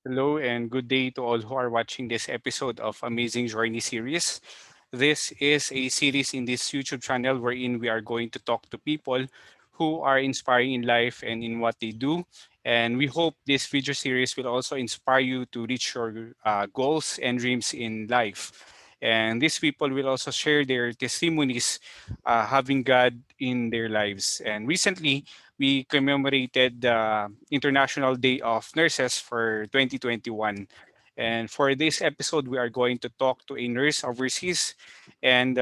Hello and good day to all who are watching this episode of Amazing Journey series. This is a series in this YouTube channel wherein we are going to talk to people who are inspiring in life and in what they do. And we hope this video series will also inspire you to reach your goals and dreams in life. And these people will also share their testimonies having God in their lives. And recently, we commemorated the International Day of Nurses for 2021. And for this episode, we are going to talk to a nurse overseas. And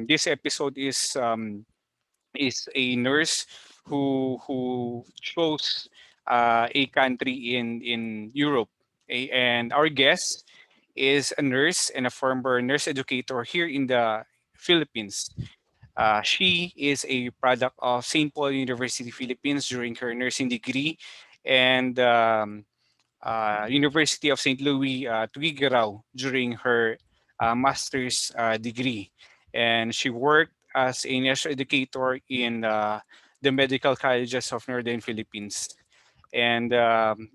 this episode is a nurse who chose a country in Europe. And our guest is a nurse and a former nurse educator here in the Philippines. She is a product of St. Paul University, Philippines during her nursing degree and University of St. Louis, Tuguegarao during her master's degree. And she worked as a nurse educator in the medical colleges of Northern Philippines. And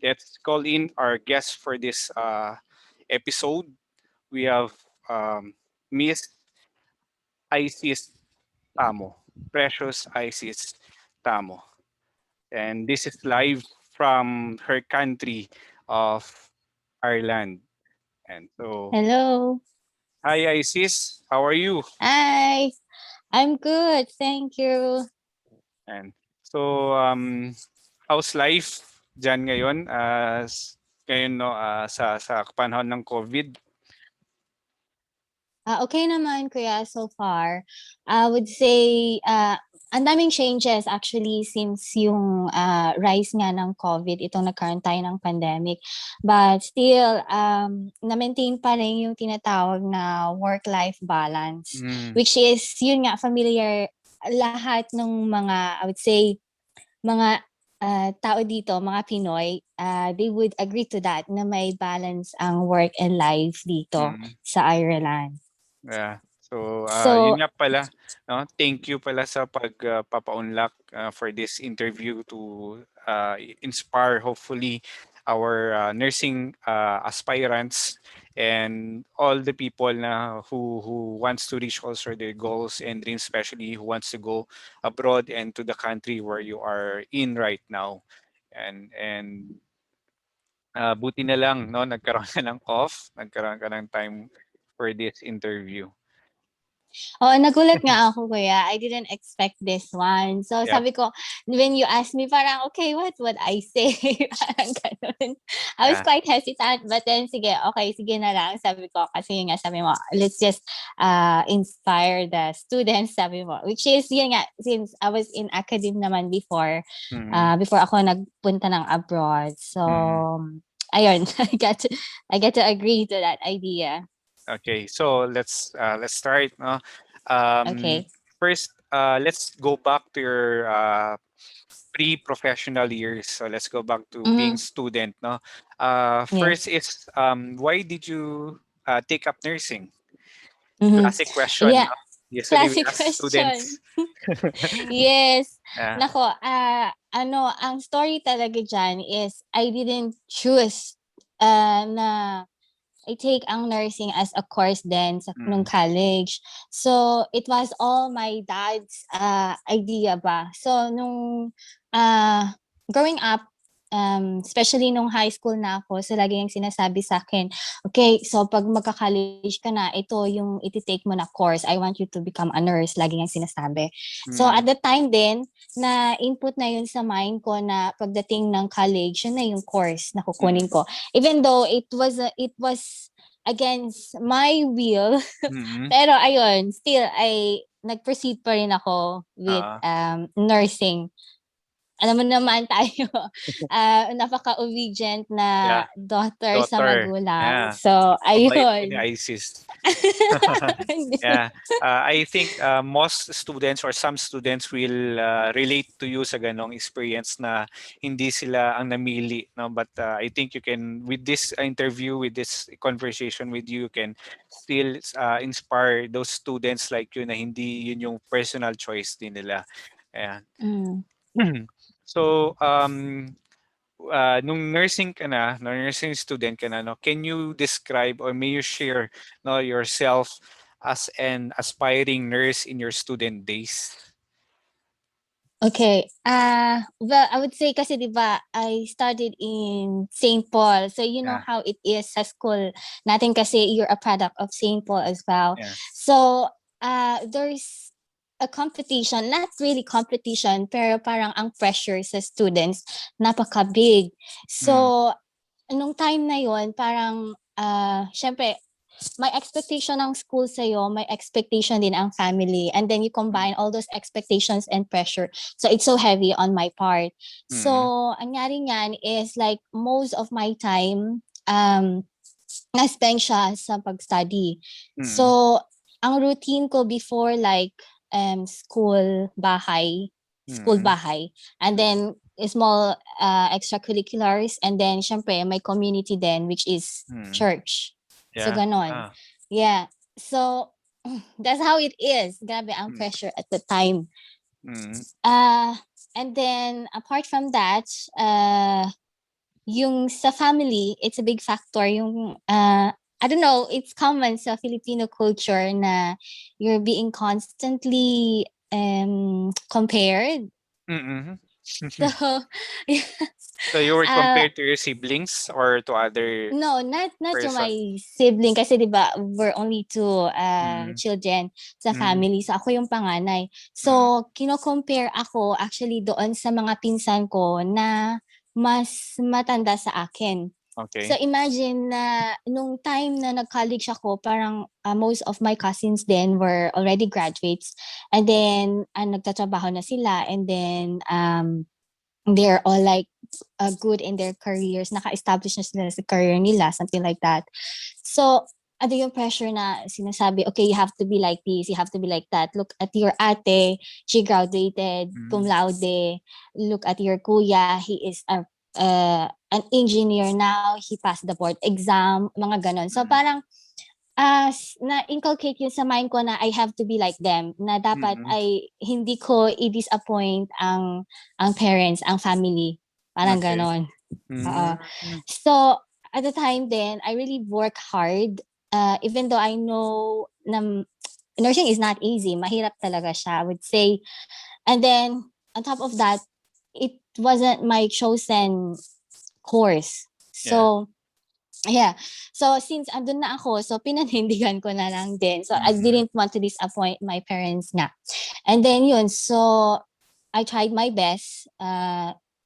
let's call in our guest for this episode. We have Miss Isis Tamo, Precious Isis Tamo. And this is live from her country of Ireland. And so, Hello. hi Isis, how are you? Hi. I'm good. Thank you. And so, how's life dyan ngayon? Ngayon no, sa panahon ng COVID. Okay naman kuya so far. I would say ang daming changes actually since yung rise nga ng COVID, itong nagkaroon tayo ng pandemic. But still, na-maintain pa rin yung tinatawag na work-life balance, Mm, which is yun nga familiar lahat ng mga I would say mga tao dito, mga Pinoy, they would agree to that na may balance ang work and life dito mm. sa Ireland. Yeah. So, yun So, nga pala, no? Thank you pala sa pagpapaunlak for this interview to inspire hopefully our nursing aspirants and all the people na who wants to reach also their goals and dreams, especially who wants to go abroad and to the country where you are in right now. And buti na lang no nagkaroon ka ng off, nagkaroon ka ng time for this interview. oo, nagulat nga ako kuya. I didn't expect this one. So, Yep. sabi ko, when you asked me, parang, okay, what would I say? Parang ganun. I was Yeah. quite hesitant, but then, sige, okay, sige na lang. Sabi ko, kasi yun nga, sabi mo, let's just inspire the students, sabi mo. Which is, yun nga, since I was in academe naman Mhm. before ako nagpunta ng abroad. So, Mhm. ayun, I get to agree to that idea. Okay. So let's start, no? Um, Okay. first, let's go back to your pre-professional years. So let's go back to being Mm-hmm. student, no? First Yes. is why did you take up nursing? Mm-hmm. Classic question, Yeah. no? Usually we Classic ask question. students. Yes. Yeah. Nako, ang story talaga diyan is I didn't choose na I take ang nursing as a course then sa nung Mm. college. So it was all my dad's idea ba. So nung uh, growing up, especially nung high school na ako, so lagi niyang sinasabi sa akin, okay, so pag magka-college ka na, ito yung iti-take mo na course. I want you to become a nurse. Lagi niyang sinasabi. So Mm. at the time din, na input na yun sa mind ko na pagdating ng college, yun na yung course na Mm. kukunin ko. Even though it was against my will, Mm. pero ayun, still I nag-proceed pa rin ako with Ah, nursing. Alam mo naman tayo, napaka-obedient na yeah. daughter sa Daughter. magulang. Yeah. So, Mabait po ni ayun. Isis. Yeah. I think most students or some students will relate to you sa ganong experience na hindi sila ang namili, no? But I think you can, with this interview, with this conversation with you, you can still inspire those students like you na hindi yun yung personal choice din nila. Ayan. Mm. So, nung nursing ka na, no, nursing student ka na, no, can you describe or may you share, no, yourself as an aspiring nurse in your student days? Okay. Well, I would say kasi 'di ba, I studied in St. Paul. So you know Yeah, how it is sa school natin kasi you're a product of St. Paul as well. yes. So, there's a competition, not really competition, pero parang ang pressure sa students napaka-big. Mm, So, nung time na yon parang, siyempre may expectation ng school sa'yo, may expectation din ang family, and then you mm, combine all those expectations and pressure. So it's so heavy on my part. mm, So, ang nangyari niyan is like most of my time, na-spend siya sa pag-study. mm, So, ang routine ko before like school mm, bahay, and then small extracurriculars, and then syempre may community then which is mm. church. So Yeah. ganon. Ah, Yeah. So that's how it is. Grabe ang mm, pressure at the time. mm, Uh and then apart from that, yung sa family, it's a big factor. Yung, I don't know, it's common sa Filipino culture na you're being constantly compared. mm. So, So you were uh, compared to your siblings or to other no, not to person? my sibling kasi 'di ba we're only two Mm, children sa mm, family. So ako yung panganay. mm. So kino-compare ako actually doon sa mga pinsan ko na mas matanda sa akin. So Okay. imagine na nung time na nag-college ako, parang most of my cousins then were already graduates, and then nagtatrabaho na sila, and then they're all like good in their careers, naka-establish na sila sa career nila, something like that. So, ano yung pressure na sinasabi, okay, you have to be like this, you have to be like that. Look at your ate, she graduated cum Mm, laude. Look at your kuya, he is an engineer now, he passed the board exam, mga ganon. So, mm, parang na-inculcate yun sa mind ko na I have to be like them, na dapat mm. ay hindi ko i-disappoint ang parents, ang family, parang Okay. gano'n. Oo. Mm, So, at the time then, I really work hard, even though I know na nursing is not easy, mahirap talaga siya, I would say. And then, on top of that, it wasn't my chosen course. yeah. So, yeah. So, since andun na ako, so pinanindigan ko na lang din. So, I Mm, didn't want to disappoint my parents nga. And then yun, so I tried my best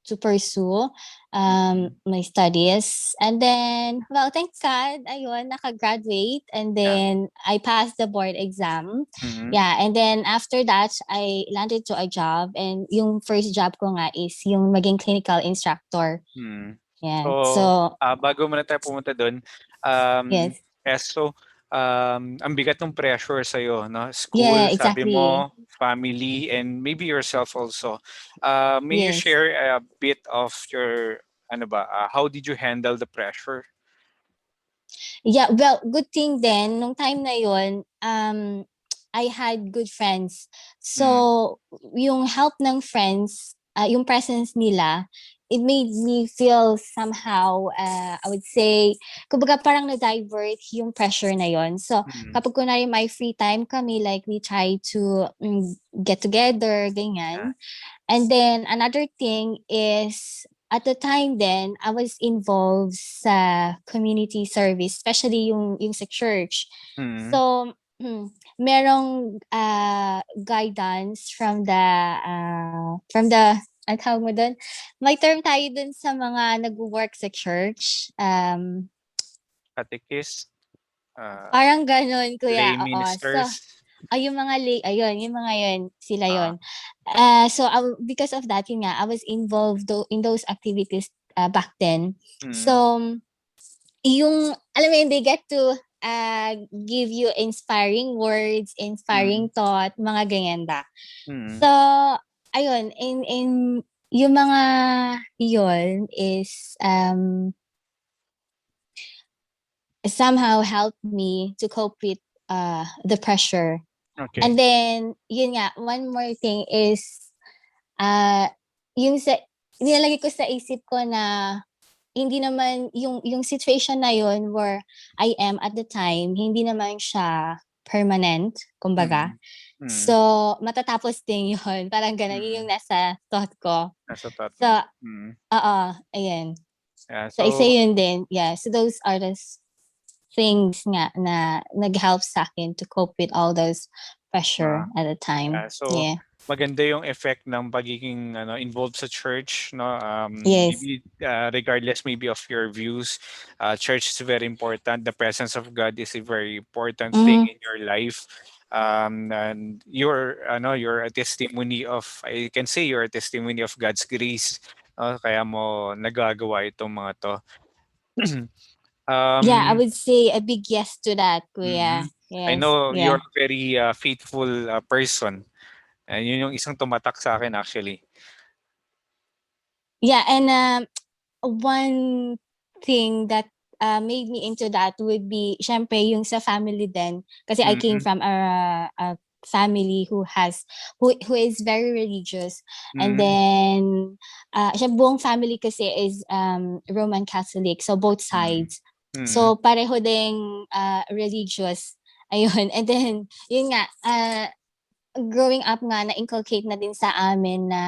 to pursue mm, my studies. And then, well, thank God, ayun, nakagraduate. And yeah. then, I passed the board exam. Mm, Yeah, and then after that, I landed to a job. And yung first job ko nga is yung maging clinical instructor. mm. So, Yeah. So, bago muna tayo pumunta dun, um, yes. so, ang bigat ng pressure sa'yo, no? Yeah, School, sabi exactly. mo, family, and maybe yourself also. May you Yes. share a bit of your, ano ba, how did you handle the pressure? Yeah, well, good thing then, nung time na yun, I had good friends. Mm, So, yung help ng friends, yung presence nila, it made me feel somehow, I would say, kumbaga parang na-divert yung pressure na yon. So, mm, kapag kunwari may free time kami, like we try to get together, yeah. ganyan. And then another thing is at the time then I was involved sa community service, especially yung sa church. Mm, So merong guidance from the ang tawag mo dun? May term tayo dun sa mga nag-work sa church. catechist, uh, Parang gano'n lay kuya, oo. So, ministers. yung mga ayun, yung mga yun, sila Ah, yun. So, because of that, yun nga, I was involved in those activities back then. mm, So, yung, alam mo yun, they get to give you inspiring words, mm, inspiring thought, mga ganyan ba. mm, So, ayun, in yung mga yun is somehow helped me to cope with the pressure. And okay. then, yun nga, one more thing is, uh, yung sa nilalagay ko sa isip ko na hindi naman yung situation na yun where I am at the time, hindi naman siya permanent, kumbaga. Mm. Mm. So, matatapos din yun, parang gano'n, yun Mm. yung nasa thought ko. Nasa thought So, mo. Mm. oo, ayan. Yeah, So, isa so yun din, yeah. So, those are the things nga na nag-help sa'kin to cope with all those ah, pressure at the time. so Yeah. maganda yung effect ng pagiging involved sa church, no? Yes. Maybe regardless maybe of your views, church is very important. The presence of God is a very important thing Mhm. in your life. And you're a testimony of, I can say you're a testimony of God's grace. Kaya mo nagagawa itong mga to. Yeah, I um, would say a big yes to that, mhm. kuya. I Yes, know you're yeah. a very faithful person. Yun yung isang tumatak sa akin actually. Yeah, and one thing that made me into that would be syempre yung sa family din kasi I came Mm, from a family who is very religious, and mm, then siya buong family kasi is Roman Catholic, so both mm, sides. mm, So pareho ding religious. Ayun. And then yun nga growing up nga na-inculcate na din sa amin na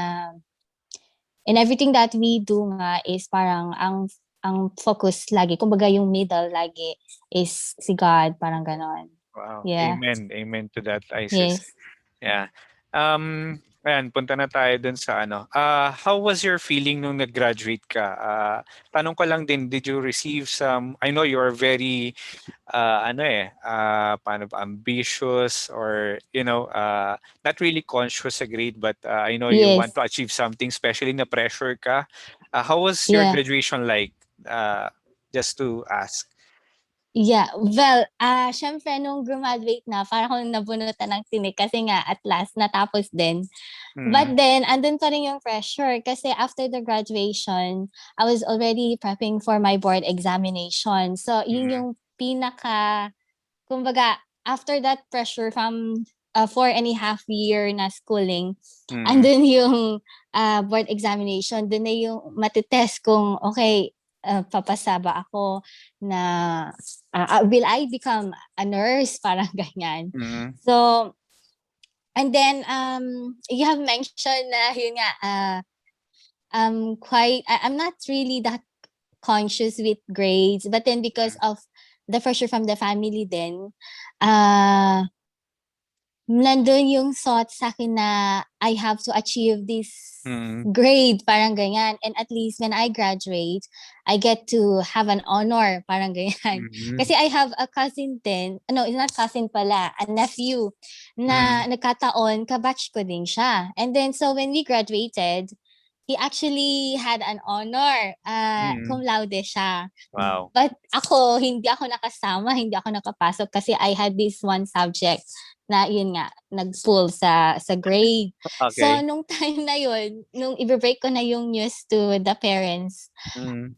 and everything that we do nga is parang ang focus lagi, kumbaga yung middle lagi is si God, parang gano'n. wow, Yeah. amen, amen to that, Isis. Yes. Yeah. Ayan, punta na tayo dun sa ano. How was your feeling nung nag-graduate ka? Tanong ko lang din, did you receive some, I know you're very paano ba, ambitious or not really conscious sa grade, but I know you want Yes. to achieve something, especially na pressure ka. How was your Yeah. graduation like? Just to ask. Yeah. Well, siyempre nung grumaduate na parang akong nabunutan ng tinik kasi nga at last natapos din. Mm, But then andun pa rin yung pressure kasi after the graduation, I was already prepping for my board examination. So yun mm, yung pinaka kumbaga, after that pressure from 4.5 year na schooling, mm, andun yung board examination. Dun na yung matitest kung, okay, papasa ba ako na, will I become a nurse? Parang ganyan. mm, So, and then, you have mentioned na, yun nga, I'm not really that conscious with grades, but then because of the pressure from the family then, uh, nandun yung thought sa'kin na I have to achieve this mm, grade, parang ganyan. And at least when I graduate, I get to have an honor, parang ganyan. mm, Kasi I have a cousin din, no, it's not cousin pala, a nephew, na mm, nagkataon, kabatch ko din siya. And then, so when we graduated, he actually had an honor, cum mm. laude siya. Wow. But ako, hindi ako nakasama, hindi ako nakapasok kasi I had this one subject na yun nga, nag-pull sa grade. So, Okay. nung time na yun, nung i-break ko na yung news to the parents, Mm,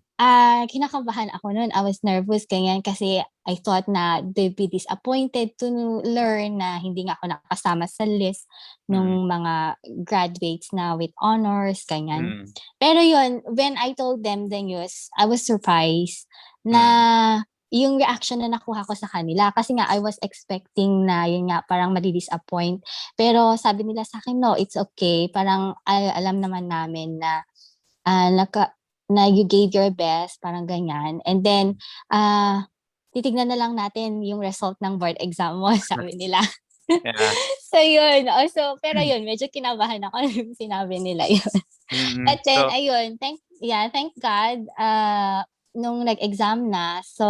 kinakabahan ako nun. I was nervous ganyan kasi I thought na they'd be disappointed to learn na hindi nga ako nakasama sa list mm, nung mga graduates na with honors, ganyan. mm, Pero yun, when I told them the news, I was surprised na mm, yung reaction na nakuha ko sa kanila. Kasi nga, I was expecting na yun nga, parang madi-disappoint. Pero sabi nila sa akin, no, it's okay. Parang alam naman namin na ah, naka na you gave your best, parang ganyan. And then, titignan na lang natin yung result ng board exam mo, sabi nila. yeah. So, yun. Also, pero yun, medyo kinabahan ako nung sinabi nila yun. Mm, But then, so, ayun, thank God, nung nag-exam na. So,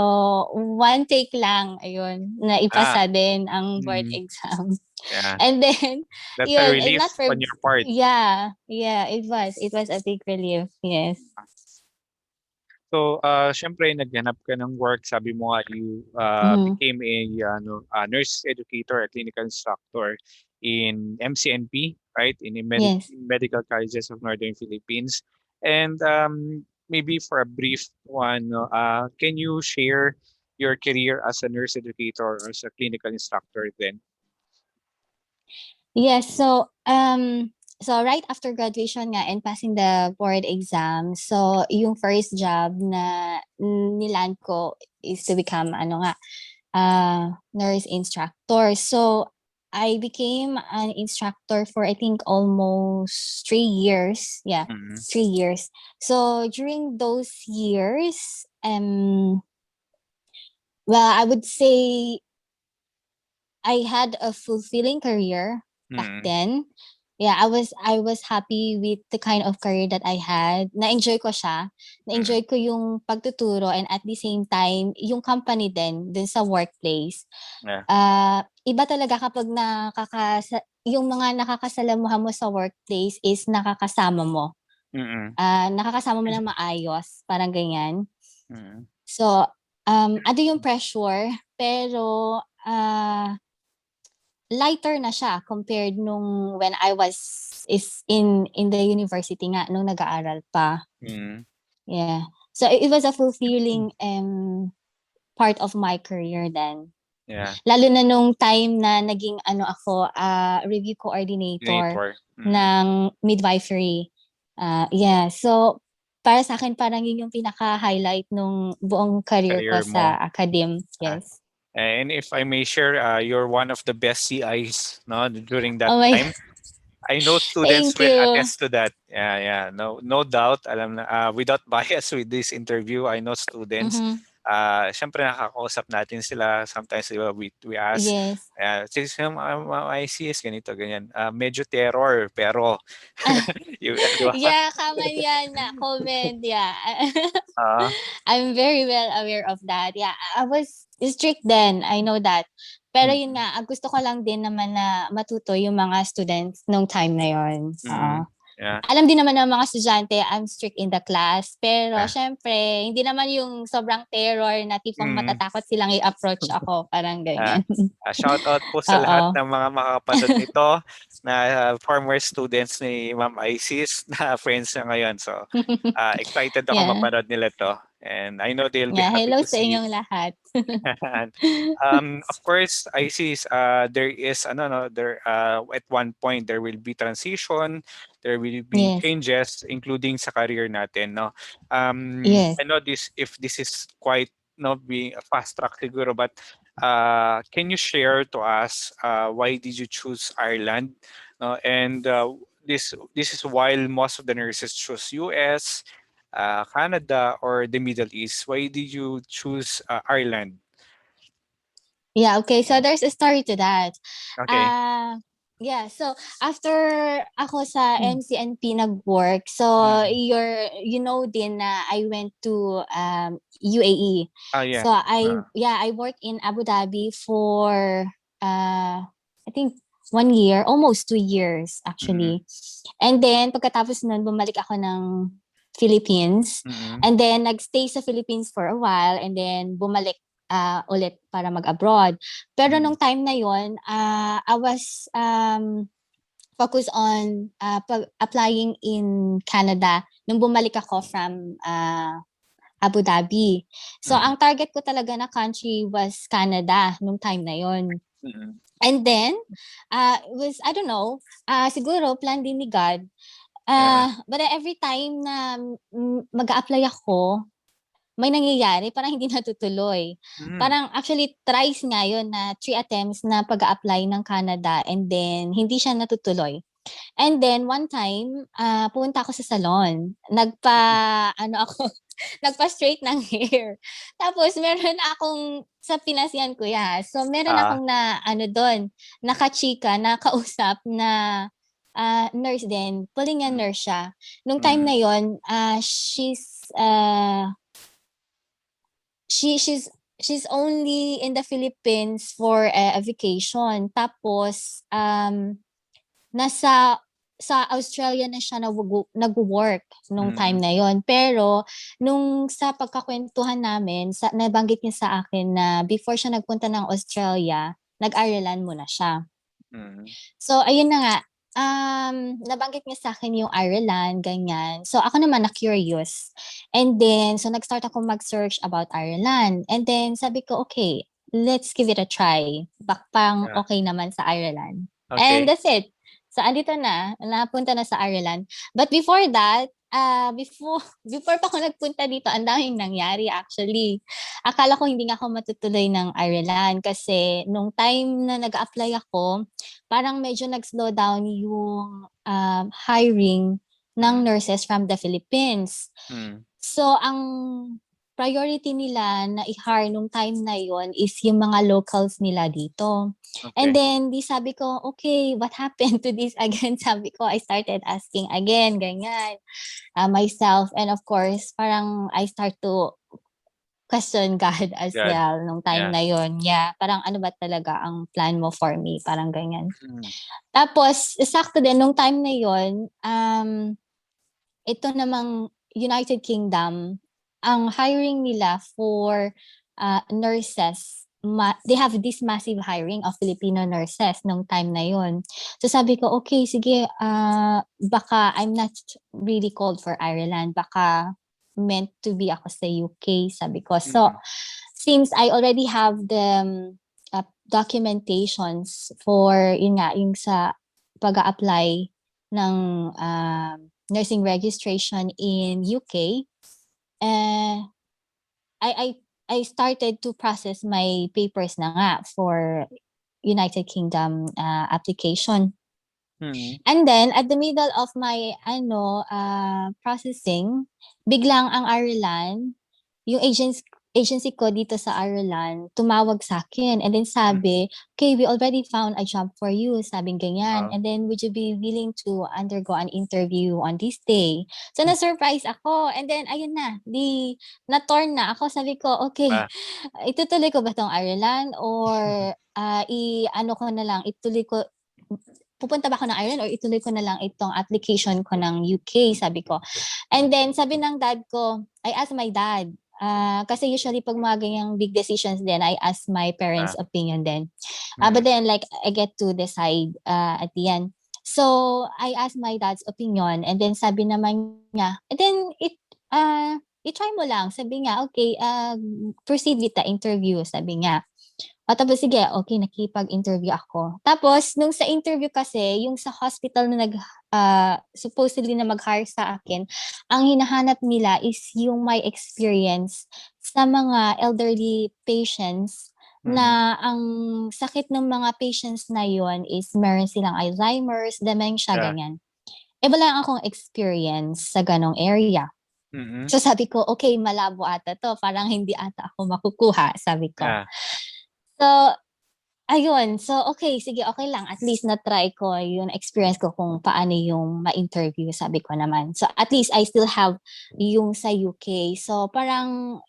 one take lang, ayun, ah, naipasa din ang board mm, exam. yeah. And then, That's a yun, and relief not for, on your part. yeah, it was a big relief, yes. So, siyempre naghanap ka ng work, sabi mo nga you Mhm. became a nurse educator, a clinical instructor in MCNP, right? In the Yes. Medical Colleges of Northern Philippines. And maybe for a brief one, no, can you share your career as a nurse educator or as a clinical instructor then? Yes, so, So right after graduation nga and passing the board exam, so yung first job na niland ko is to become nurse instructor. So I became an instructor for I think almost 3 years. Yeah, Mm. 3 years. So during those years, well, I would say I had a fulfilling career back Mm. then. Yeah, I was happy with the kind of career that I had. Na-enjoy ko siya. Mm. Na-enjoy ko yung pagtuturo and at the same time, yung company din sa workplace. Yeah. Iba talaga kapag yung mga nakakasalamuha mo sa workplace is nakakasama mo. Mm. Nakakasama mo ng maayos, parang ganyan. Mm. So, ano yung pressure, pero lighter na siya compared nung when I was is in the university nga nung nag-aaral pa. Mm. Yeah. So it was a fulfilling part of my career then. Yeah. Lalo na nung time na naging ako review coordinator Coordinator. Mm. ng midwifery. Yeah. So para sa akin parang yun yung pinaka-highlight nung buong career ko Career mo. sa academe. Ah. Yes. And if I may share, you're one of the best CIs, no, during that Oh my time. I know students thank will you. attest to that. Yeah, yeah. No doubt. Alam na, without bias with this interview, I know students. Mhm. Siyempre nakakausap natin sila. Sometimes we ask, Yes. since ICS, ganito, ganyan. Medyo terror, pero, di ba? Yeah, common yan na comment, yeah. Ah, I'm very well aware of that. Yeah, I was strict then, I know that. Pero yun mm, nga, gusto ko lang din naman na matuto yung mga students nung time na yun. Oo. mm, yeah, Alam din naman ng mga estudyante, I'm strict in the class. Pero yeah. syempre, hindi naman yung sobrang terror na tipong Mm. matatakot silang i-approach ako. Parang Ah, ganyan. shout out po sa lahat Oo. ng mga makakapanood nito na former students ni Ma'am Isis na friends na ngayon. So, excited ako Yeah. mapanood nila 'to, and I know they'll be Yeah, happy hello to sa see you. inyong lahat. And, of course, Isis, there is ano 'no, there at one point there will be transition, there will be Yes. changes including sa career natin 'no. Yes. I know this is quite not being a fast track siguro, but can you share to us why did you choose Ireland? No, and this is while most of the nurses choose US, Canada, or the Middle East. Why did you choose Ireland? Yeah, okay. So there's a story to that. Okay. Uh yeah, so after ako sa Mm. MCNP nag-work, so Mm. you know din na I went to UAE. Oh yeah. So Uh, I worked in Abu Dhabi for I think 1 year, almost 2 years mm, actually. And then pagkatapos nun bumalik ako ng Philippines. mm, And then nagstay sa Philippines for a while and then bumalik ulit para mag-abroad. Pero mm, nung time na yon, I was focused on applying in Canada nung bumalik ako from Abu Dhabi. So mm, ang target ko talaga na country was Canada nung time na yon. mm. And then, it was, I don't know, siguro plan din ni God. Yeah. But every time na mag-a-apply ako, may nangyayari, parang hindi natutuloy. Mm, Parang actually thrice nga yun na 3 attempts na pag-a-apply ng Canada and then hindi siya natutuloy. And then one time, pumunta ako sa salon. Ako, nagpa-straight ng hair. Tapos meron akong, sa Pinas yan kuya. So meron ah, akong doon, nakachika, na kausap na nurse din. Pulling niya mm, nurse siya. Nung time mm, na yon, she's only in the Philippines for a vacation. Tapos nasa sa Australia na siya nagwo-work nung time mm, na yon. Pero nung sa pagkakwentuhan namin, nabanggit niya sa akin na before siya nagpunta ng Australia, nag-Ireland muna siya. mm, So ayun na nga, nabanggit niya sa akin yung Ireland, ganyan. So ako naman na-curious. And then, so nag-start ako mag-search about Ireland. And then sabi ko, okay, let's give it a try. Pang yeah. okay naman sa Ireland. And Okay. that's it. So andito na, napunta na sa Ireland. But before that, before pa ako nagpunta dito, ang daming nangyari actually. Akala ko hindi nga ako matutuloy ng Ireland kasi nung time na nag-apply ako, parang medyo nag-slow down yung hiring ng Mm. nurses from the Philippines. Mm. So, ang priority nila na i-hire nung time na yon is yung mga locals nila dito. And Okay. then, di sabi ko, okay, what happened to this again? Sabi ko, I started asking again, ganyan, myself. And of course, parang I start to question God as God. well nung time Yeah. na yon. Yeah, parang ano ba talaga ang plan mo for me? Parang ganyan. Mm. Tapos, sakto din, nung time na yon, ito namang United Kingdom, ang hiring nila for nurses, they have this massive hiring of Filipino nurses nung time na yon. So sabi ko, okay, sige, baka I'm not really called for Ireland. Baka meant to be ako sa UK, sabi ko. So, Mm. since I already have the documentations for, yun nga, yung sa pag-a-apply ng nursing registration in UK, eh, I I I started to process my papers na nga for United Kingdom application. Mm. And then at the middle of my processing, biglang ang Ireland, yung agency ko dito sa Ireland, tumawag sa akin and then Mm. sabi, "Okay, we already found a job for you," sabing ganyan. Wow. And then, "Would you be willing to undergo an interview on this day?" So, na-surprise ako. And then, ayun na, na-torn na ako. Sabi ko, "Okay, Ah. itutuloy ko ba 'tong Ireland or i-ano ko na lang, pupunta ba ako ng Ireland or ituloy ko na lang itong application ko ng UK?" Sabi ko. And then, sabi ng dad ko, I asked my dad, kasi usually pag mga ganyang big decisions din, I ask my parents' Ah. opinion din. But Mm. then, like, I get to decide at the end. So, I asked my dad's opinion and then sabi naman niya, and then, i-try mo lang. Sabi niya, okay, proceed with the interview, sabi niya. O tapos sige, okay, nakipag-interview ako. Tapos, nung sa interview kasi, yung sa hospital na supposedly na mag-hire sa akin, ang hinahanap nila is yung may experience sa mga elderly patients Mm. na ang sakit ng mga patients na yon is meron silang Alzheimer's, dementia, Yeah. ganyan. Wala akong experience sa ganong area. Mm. So sabi ko, okay, malabo ata to. Parang hindi ata ako makukuha, sabi ko. Yeah. So, ayun. So, okay, sige, okay lang. At least na-try ko yung experience ko kung paano yung ma-interview, sabi ko naman. So, at least I still have yung sa UK. So, parang,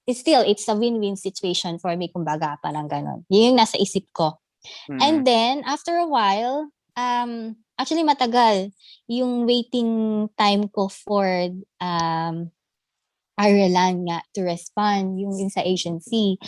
it's a win-win situation for me, kumbaga, parang ganon. Yun yung nasa isip ko. Mm. And then, after a while, actually matagal yung waiting time ko for Ireland nga to respond, yung sa agency.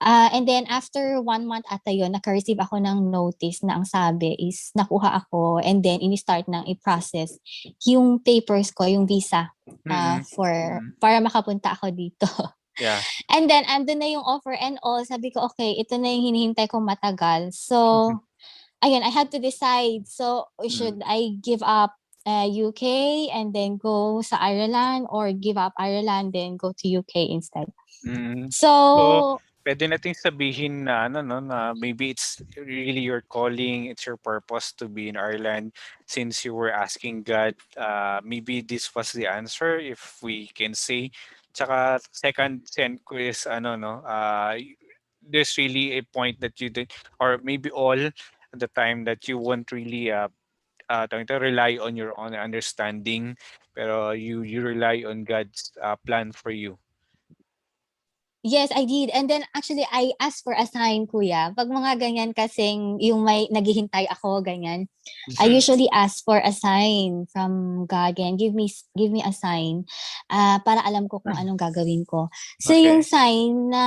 And then after 1 month ata yun, naka-receive ako ng notice na ang sabi is nakuha ako and then ini-start ng i-process yung papers ko, yung visa Mm. Mm. para makapunta ako dito. Yeah. And then andun na yung offer and all. Sabi ko, okay, ito na yung hinihintay ko matagal. So, Mhm. ayun, I had to decide. So, Mm. should I give up UK and then go sa Ireland or give up Ireland then go to UK instead? Mm. So, So, puwede nating sabihin na ano 'no, na maybe it's really your calling, it's your purpose to be in Ireland since you were asking God, maybe this was the answer if we can say. Tsaka second send ko is ano 'no, there's really a point that you did or maybe all the time that you won't really, tawag dito, rely on your own understanding, pero you rely on God's, plan for you. yes, I did. And then actually, I asked for a sign, kuya. Pag mga ganyan kasing yung may naghihintay ako, ganyan. I usually ask for a sign from God. Ganyan, give me a sign para alam ko kung anong gagawin ko. So yung Okay. sign na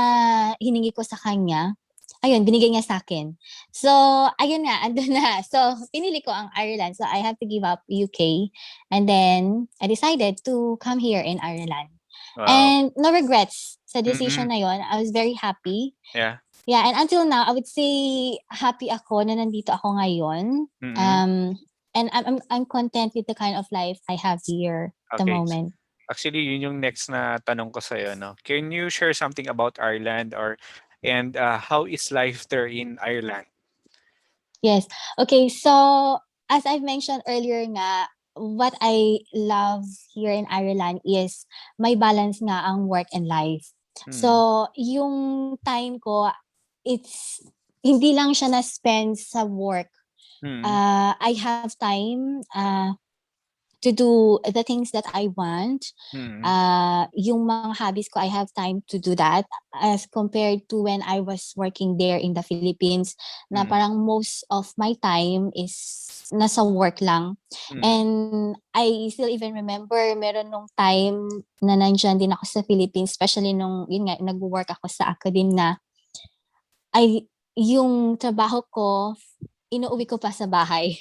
hiningi ko sa kanya, ayun, binigay niya sa akin. So, ayun nga, andun na. So, pinili ko ang Ireland. So, I have to give up UK. And then, I decided to come here in Ireland. Wow. And no regrets sa Mm. decision na yon. I was very happy. Yeah. Yeah, and until now, I would say happy ako na nandito ako ngayon. Mm. Um, and I'm content with the kind of life I have here at the Okay. moment. Actually, yun yung next na tanong ko sa'yo, no? Can you share something about Ireland and how is life there in Ireland? Yes. Okay, so as I've mentioned earlier nga, what I love here in Ireland is may balance nga ang work and life. Mm, So, yung time ko, it's hindi lang siya na-spend sa work. mm, I have time to do the things that I want. mm, Yung mga hobbies ko, I have time to do that as compared to when I was working there in the Philippines na mm, parang most of my time is nasa work lang. mm, And I still even remember meron nung time na nandyan din ako sa Philippines, especially nung, yun nga, nag-work ako sa academe na ay yung trabaho ko, inuuwi ko pa sa bahay.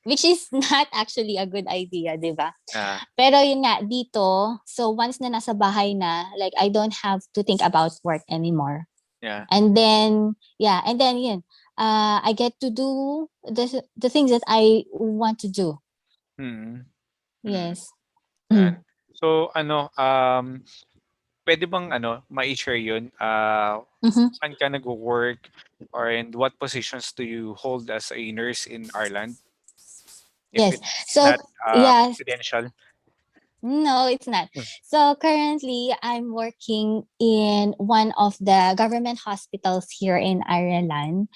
Which is not actually a good idea, 'di ba? ah, Pero yun nga, dito, so once na nasa bahay na, like I don't have to think about work anymore. yeah. And then, yeah, and then yun, I get to do the things that I want to do. Mm, mm, Yes. yan. So ano, puwede bang ano, mai-share yun? Mm-hmm. Saan ka nagwo-work and what positions do you hold as a nurse in Ireland? If Yes. it's So, not yeah, confidential. no, it's not. Hmm, So currently, I'm working in one of the government hospitals here in Ireland.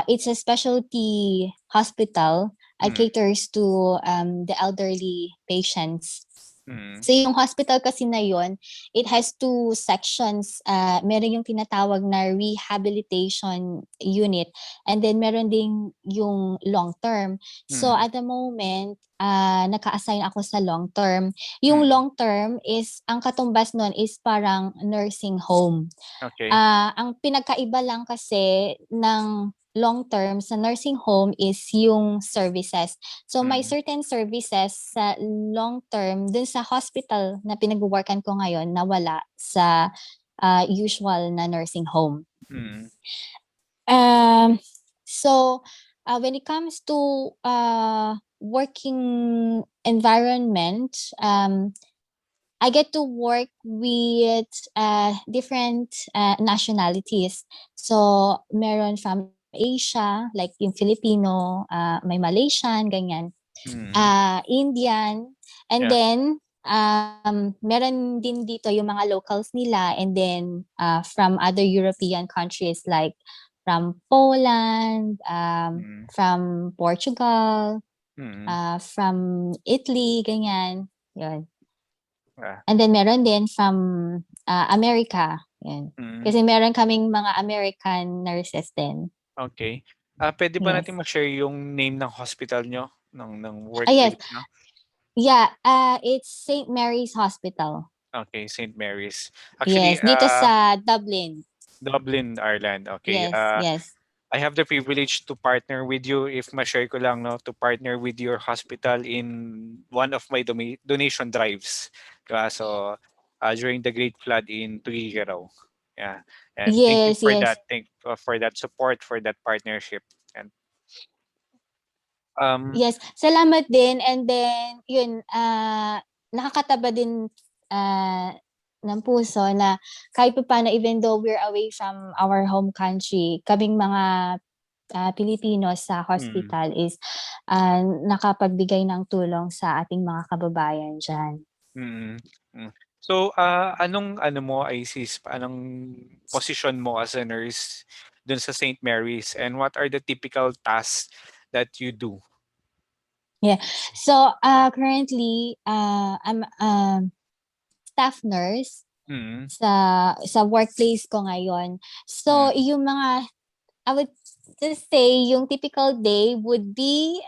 It's a specialty hospital. It mm, caters to the elderly patients. mm, So yung hospital kasi na yun, it has two sections. Meron yung tinatawag na rehabilitation unit and then meron ding yung long term. So mm, at the moment, naka-assign ako sa long term. Yung mm, long term is, ang katumbas nun is parang nursing home. okey. Ang pinagkaiba lang kasi ng long term sa nursing home is yung services. So may Mm, certain services sa long term dun sa hospital na pinag-workan ko ngayon na wala sa usual na nursing home. mm, Um, so when it comes to working environment, I get to work with different nationalities. So, meron from Asia, like yung Filipino, may Malaysian, ganyan. mm, Indian, and yeah, then meron din dito yung mga locals nila, and then from other European countries like from Poland, mm, from Portugal, mm, from Italy, ganyan. Yun. ah, And then meron din from America, 'yan. mm, Kasi meron kaming mga American nurses din. okey. Puwede ba natin Yes. ma-share yung name ng hospital niyo, ng Yes. workplace niyo? Yeah, it's St. Mary's Hospital. Okay, St. Mary's. Actually, Yes, dito sa Dublin. Dublin, Ireland, okay. Yes, yes. I have the privilege to partner with you, if ma-share ko lang 'no, to partner with your hospital in one of my donation drives. So, during the Great Flood in Tuguegarao. Yeah, and thank you Yes, for yes. that. For that support, for that partnership. And, um Yes, salamat din, and then yun, nakakataba din ng puso na kahit papaano, even though we're away from our home country, kaming mga Pilipino sa mm, hospital is nakapagbigay ng tulong sa ating mga kababayan diyan. mm, hmm. So, anong ano mo, Isis, anong posisyon mo as a nurse dun sa St. Mary's and what are the typical tasks that you do? Yeah. So, currently, I'm staff nurse Mm, sa workplace ko ngayon. So, mm, yung mga I would just say yung typical day would be,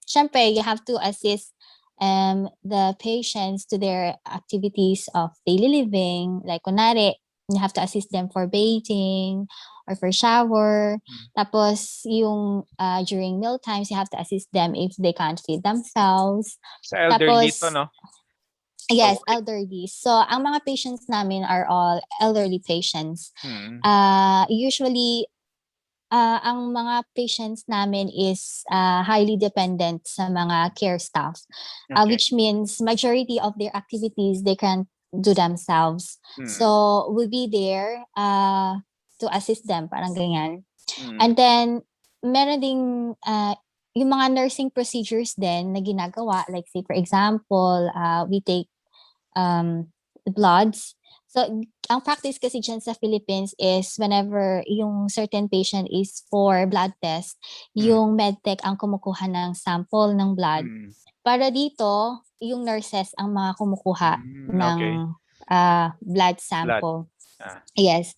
siyempre you have to assist the patients to their activities of daily living. Like, kunwari, you have to assist them for bathing or for shower. hmm. Tapos, yung during meal times, you have to assist them if they can't feed themselves. Sa elderly 'to Tapos, 'no? yes, Okay. elderly. So, ang mga patients namin are all elderly patients. Mm, Usually, ang mga patients namin is highly dependent sa mga care staff, Okay. which means majority of their activities they can do themselves. Mm. So we'll be there to assist them, parang ganyan. Mm. And then meron ding yung mga nursing procedures din na ginagawa, like say for example, we take bloods. So, ang practice kasi dyan sa Philippines is whenever yung certain patient is for blood test, Mm. yung medtech ang kumukuha ng sample ng blood. Mm. Para dito, yung nurses ang mga kumukuha Mm. ng Okay. blood Blood. sample. Ah. Yes,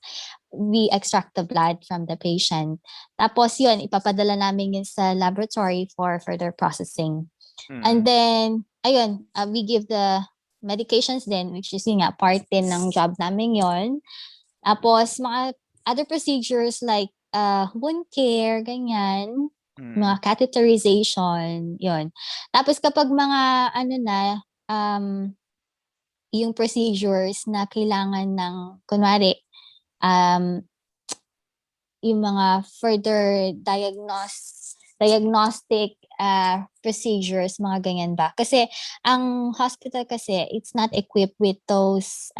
we extract the blood from the patient. Tapos yun, ipapadala namin yun sa laboratory for further processing. And Mm. then, ayun, we give the medications din, which is yun nga, part din ng job namin yon. Tapos, mga other procedures like wound care, ganyan, Mm. mga catheterization, yon. Tapos, kapag mga, ano na, um, yung procedures na kailangan ng, kunwari, um, yung mga further diagnostic procedures, mga ganyan ba. Kasi ang hospital kasi, it's not equipped with those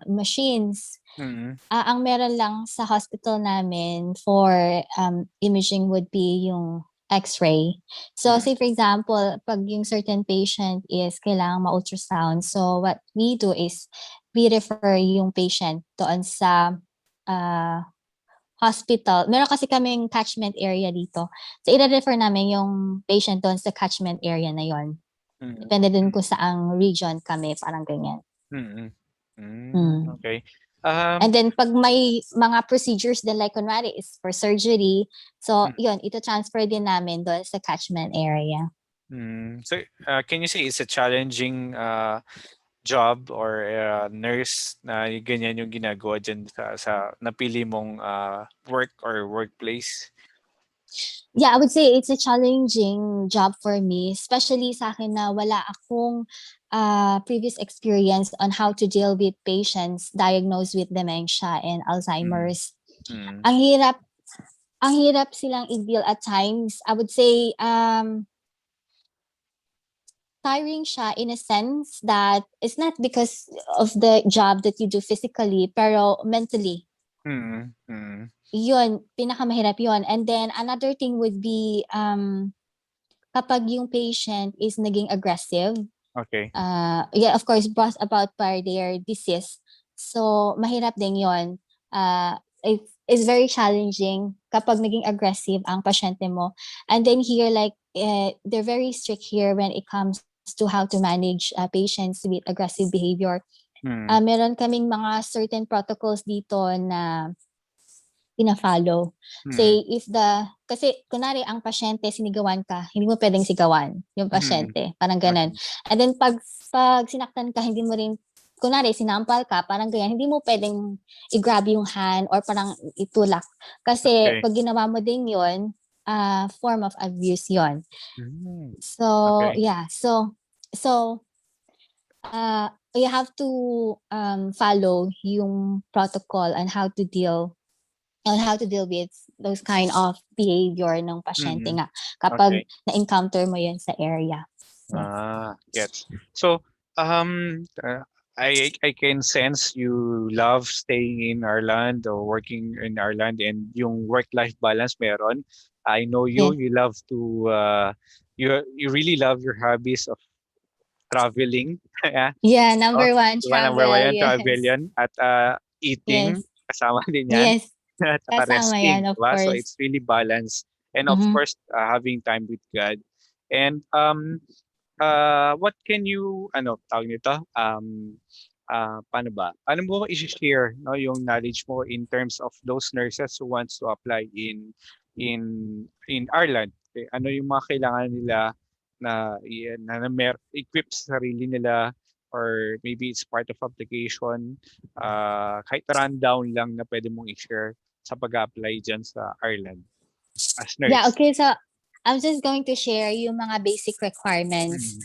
machines. Mm. Ang meron lang sa hospital namin for imaging would be yung X-ray. So, Mm. say for example, pag yung certain patient is kailangang ma-ultrasound, so what we do is we refer yung patient doon sa uh, hospital. Meron kasi kaming catchment area dito. So, i-refer namin yung patient doon sa catchment area na yon. Mm. Depende din kung saang region kami, parang ganyan. Mm. Mm. Mm. Okay. And then, pag may mga procedures din, like kunwari is for surgery, so, Mm. yun, ito transfer din namin doon sa catchment area. So, can you say it's a challenging job or nurse na ganyan yung ginagawa dyan sa napili mong work or workplace? Yeah, I would say it's a challenging job for me, especially sa akin na wala akong previous experience on how to deal with patients diagnosed with dementia and Mm. Alzheimer's. Mm. Ang hirap, ang hirap silang i-deal at times. I would say tiring siya in a sense that it's not because of the job that you do physically, pero mentally. Mm. Mm. Yun, pinakamahirap yun. And then another thing would be kapag yung patient is naging aggressive, Okay. yeah, of course, brought about by their disease. So, mahirap din yon. It's very challenging kapag naging aggressive ang pasyente mo. And then here, like, they're very strict here when it comes to how to manage patients with aggressive behavior. Mm. Meron kaming mga certain protocols dito na pina-follow. Mm. Say, kasi kunwari ang pasyente sinigawan ka, hindi mo pwedeng sigawan yung Mm. pasyente. Parang ganun. Okay. And then pag sinaktan ka, hindi mo rin, kunwari sinampal ka, parang ganyan, hindi mo pwedeng i-grab yung hand or parang itulak. Kasi Okay. pag ginawa mo din yun, form of abuse yon. Mm. So, Okay. yeah. So, you have to follow yung protocol on how to deal with those kind of behavior ng pasyente Mm. nga kapag Okay. na-encounter mo yun sa area. Yeah. Gets. So, I can sense you love staying in Ireland or working in Ireland, and yung work-life balance meron. I know you. Yes. You love to you really love your hobbies of traveling. Yeah. Yeah, Oh, number one, di ba number one travel. yan, travel Yes. yan. At eating, Yes. kasama din yan. Yes. At saka Kasama resting, yan, di of ba? So course. it's really balanced. And of Mm-hmm. course, having time with God. And what can you, ano, tawag nito? Paano ba? Paano mo i-share, no, yung knowledge mo in terms of those nurses who wants to apply in Ireland? Okay, ano yung mga kailangan nila equip sa sarili nila, or maybe it's part of application, kahit rundown lang na pwede mong i-share sa pag-apply dyan sa Ireland as Yeah, nurse. okay. So, I'm just going to share yung mga basic requirements. Mm.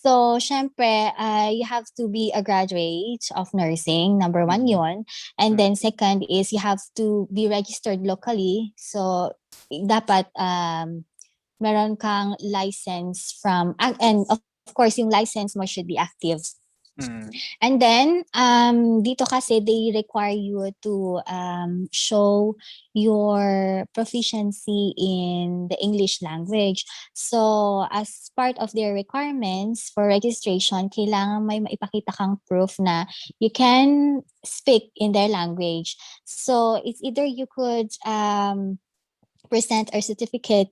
So, syempre, you have to be a graduate of nursing. Number one Mm, yon. And then second is you have to be registered locally. So, dapat meron kang license from, and of course, yung license mo should be active. mm, And then, dito kasi they require you to show your proficiency in the English language. So, as part of their requirements for registration, kailangan may maipakita kang proof na you can speak in their language. So, it's either you could present or certificate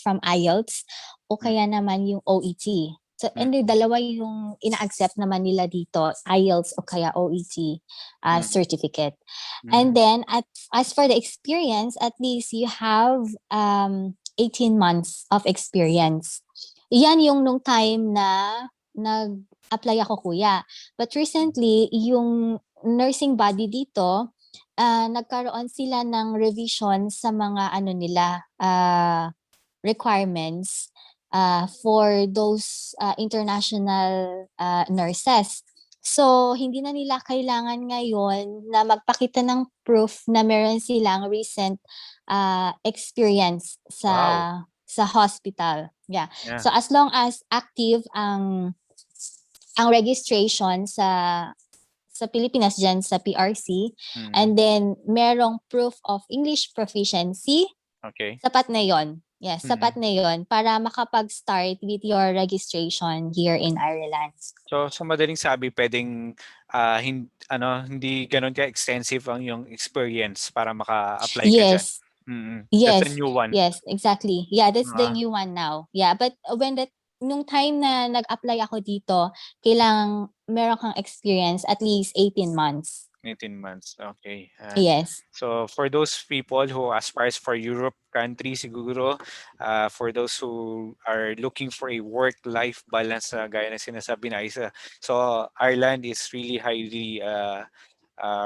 from IELTS o mm, kaya naman yung OET. So, mm, and yung dalawa yung ina-accept naman nila dito, IELTS o kaya OET mm, certificate. And mm. then, as for the experience, at least you have 18 months of experience. Yan yung nung time na nag-apply ako, kuya. But recently, yung nursing body dito, nagkaroon sila ng revision sa mga ano nila, requirements for those international nurses. So, hindi na nila kailangan ngayon na magpakita ng proof na meron silang recent experience Wow. sa hospital. Yeah. Yeah. So, as long as active ang registration sa Pilipinas dyan sa PRC, Mm. and then merong proof of English proficiency, Okay. sapat na yon. Yes, sapat Mm. na yon para makapag-start with your registration here in Ireland. So sa madaling sabi puwedeng, hindi gano'n ka-extensive ang iyong experience para maka-apply ka diyan? Yes, Mm. That's a yes, new one? yes, exactly. Yeah, that's the Ah, new one now. Yeah, but nung time na nag-apply ako dito, kailangang meron kang experience at least 18 months. 18 months, okay, Yes. so for those people who aspires for Europe country siguro, for those who are looking for a work-life balance na gaya ng sinasabi na Isa, so Ireland is really highly,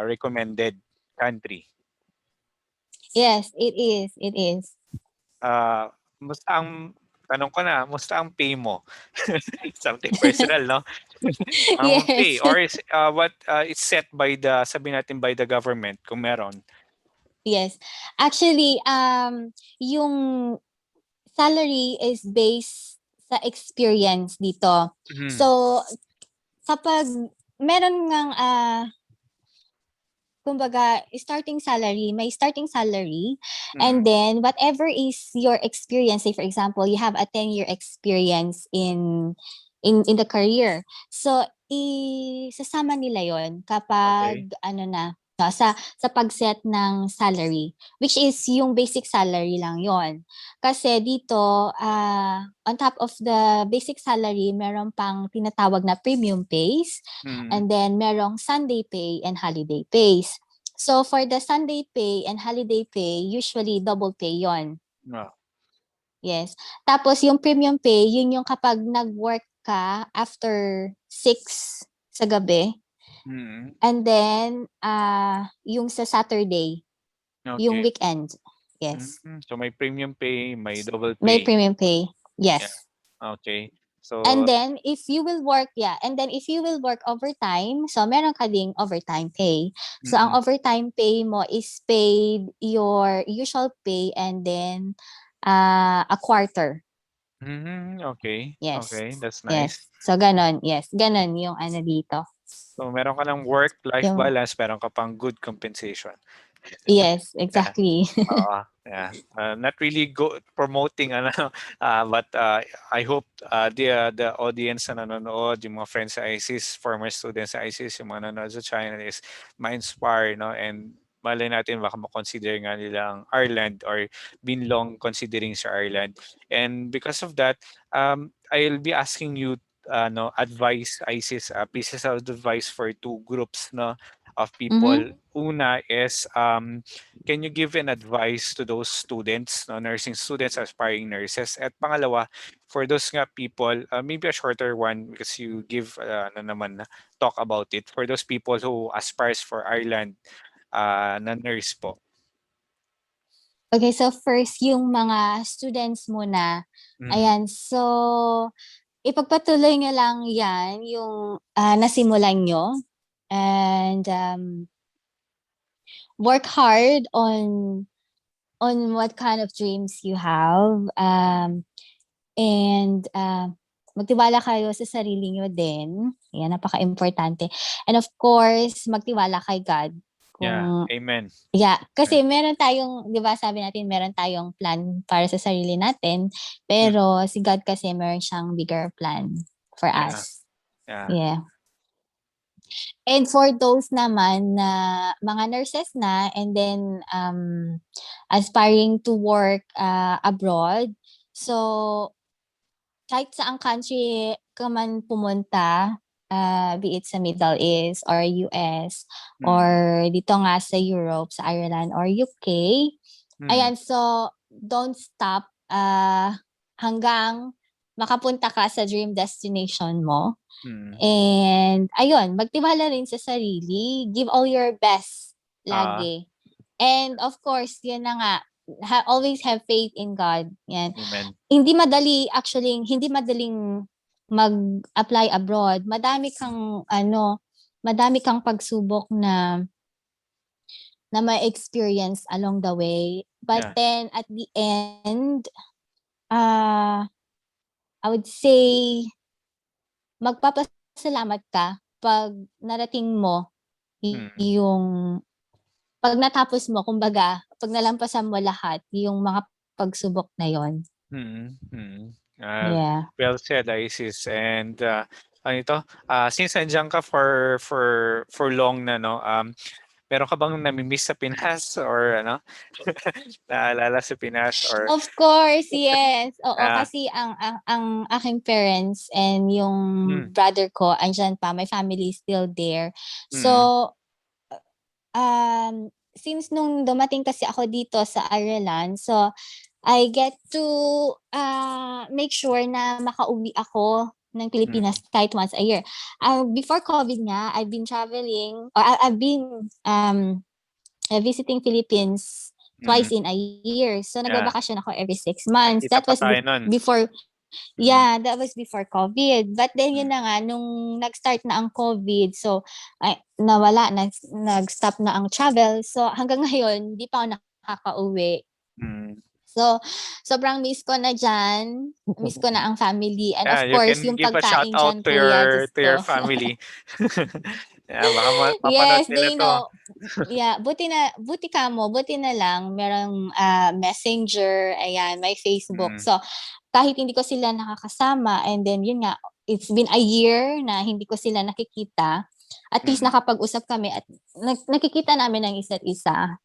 recommended country. Yes, it is. It is. Ah, musta ang tanong ko na, musta ang pay mo? Something personal 'no? Ang pay Yes. or is, what, is set by the sabihin natin by the government kung meron? Yes. Actually, yung salary is based sa experience dito. Mhm, So, kapag meron ngang, kumbaga starting salary, may starting salary, mm, and then whatever is your experience, say for example, you have a 10-year experience in the career. So, isasama nila yon okey. kapag ano na, sa pag-set ng salary, which is yung basic salary lang yon. Kasi dito, on top of the basic salary, meron pang tinatawag na premium pays, Mm, and then merong Sunday pay and holiday pays. So for the Sunday pay and holiday pay, usually double pay yon. oo, Yes. Tapos yung premium pay, yun yung kapag nag-work ka after 6 sa gabi. mm, And then, yung sa Saturday, yung okey. weekend. Yes. So may premium pay, may double May pay, premium pay. yeah, Yes. okey. And So then if you will work, yeah, and then if you will work overtime, so meron ka ding overtime pay. So ang mm, overtime pay mo is paid your usual pay and then a quarter. okey, Yes. okey, that's nice. Yes. So ganon, yes. Ganon yung ano dito. So meron ka ng work-life Yung balance, meron ka pang good compensation. yes, Yeah. exactly. Oo, yeah. Not really promoting ano, but, I hope, the audience na nanonood, yung mga friends sa ISIS, former students sa ISIS, yung mga nanonood sa channel is ma-inspire 'no, and malay natin baka ma-consider nga nila ang Ireland or been long considering sa Ireland. And because of that, I'll be asking you, advice, ISIS, pieces of advice for two groups 'no, of people. Mhm. Una is, can you give an advice to those students, no, nursing students, aspiring nurses? At pangalawa, for those nga people, maybe a shorter one because you give, ano naman, talk about it. For those people who aspires for Ireland, na nurse po. Okay, so first yung mga students muna. Mm, Ayan, so ipagpatuloy niyo lang 'yan yung, nasimulan niyo and, work hard on what kind of dreams you have, and, magtiwala kayo sa sarili niyo din, 'yan napakaimportante. And of course, magtiwala kay God Yeah, kung amen. yeah, Yeah. kasi meron tayong 'di ba sabi natin meron tayong plan para sa sarili natin, Mm, pero si God kasi meron siyang bigger plan for yeah, us. yeah. Yeah. And for those naman na mga nurses na and then, aspiring to work, abroad, so kahit saang country ka man pumunta, be it sa Middle East or US Mm, or dito nga sa Europe, sa Ireland or UK, mm, ayan, so don't stop, hanggang makapunta ka sa dream destination mo. mm. And ayun, magtiwala rin sa sarili, give all your best Ah, lagi. And of course, yun na nga, always have faith in God, 'yan. amen. Hindi madali actually, hindi madaling mag-apply abroad. Madami kang pagsubok na ma-experience along the way. But Yeah. then at the end, ah, I would say magpapasalamat ka 'pag narating mo Mm, yung 'pag natapos mo kumbaga, 'pag nalampasan mo lahat yung mga pagsubok na yon. mm, mm. Yeah. Well said, Isis. And ano ito? Since nandiyan ka for long na, no? Meron ka bang nami-miss sa Pinas or ano? Naalala sa Pinas or Of course, yes. Oo, ah, kasi ang aking parents and yung mm, brother ko andiyan pa, my family is still there. mm, So, since nung dumating kasi ako dito sa Ireland, so I get to, make sure na makauwi ako ng mm, Pilipinas kahit once a year. Before COVID nga, I've been traveling or I've been, visiting Philippines mm. twice in a year. So Yeah, nagbabakasyon ako every 6 months. nakita That pa was tayo nun. before Mm, yeah, that was before COVID. But then yun mm, na nga, nung nag-start na ang COVID, so ay nawala, nag-stop na ang travel. So hanggang ngayon, hindi pa ako nakakauwi. mm. So, sobrang miss ko na diyan, miss ko na ang family and of Yeah, you course can yung give a shout pagkain out diyan kuya, Diyos to your ko. family. Yeah, baka mapanood Yes, nila they 'to. know. Yeah, buti na lang merong, Messenger, ayan, may Facebook. Mm, So, kahit hindi ko sila nakakasama and then yun nga, it's been a year na hindi ko sila nakikita, at least mm, nakapag-usap kami at nakikita namin ang isa't isa.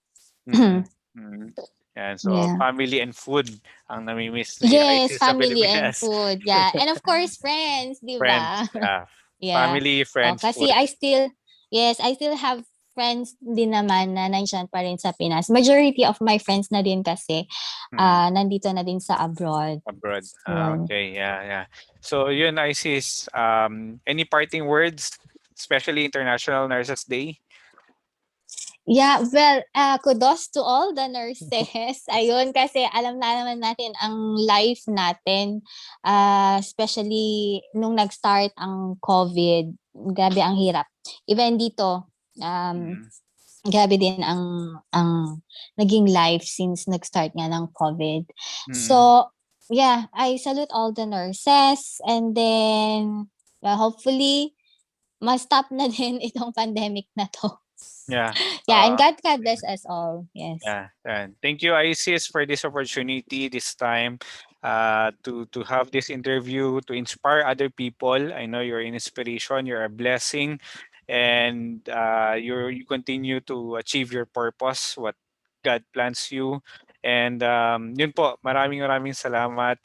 mm, mm. Yan, so Yeah. family and food ang nami-miss ni Yes, Isis sa family and Pilipinas. food, yeah. And of course, friends, 'di ba? Friends, yeah. Yeah. Family, Oh, friends, kasi food. I still have friends din naman na nandiyan pa rin sa Pinas. Majority of my friends na din kasi, Mm, nandito na din sa abroad. abroad. Yun. Okay, yeah, yeah. So yun, Isis, any parting words, especially International Nurses Day? Yeah, well, kudos to all the nurses. Ayun, kasi alam na naman natin ang life natin, especially nung nag-start ang COVID. Grabe ang hirap. Even dito, Mm, grabe din ang naging life since nag-start nga ng COVID. mm, So, yeah, I salute all the nurses and then, well, hopefully, ma-stop na din itong pandemic na 'to. yeah. Yeah, and Uh, God bless us all. Yes. Yeah, and thank you, Isis, for this opportunity this time to have this interview to inspire other people. I know you're an inspiration, you're a blessing, and you continue to achieve your purpose, what God plans you. And yun po, maraming salamat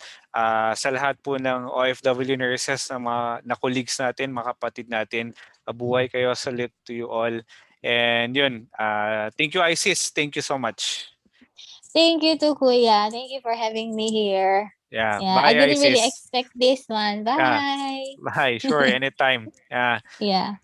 sa lahat po ng OFW nurses na mga na colleagues natin, mga kapatid natin. Mabuhay kayo, salute to you all. And yun, thank you Isis. Thank you so much. Thank you to Kuya. Thank you for having me here. Yeah, Yeah, I bye didn't really Isis. expect this one. Yeah, Bye. bye. Sure, anytime. Yeah. Yeah.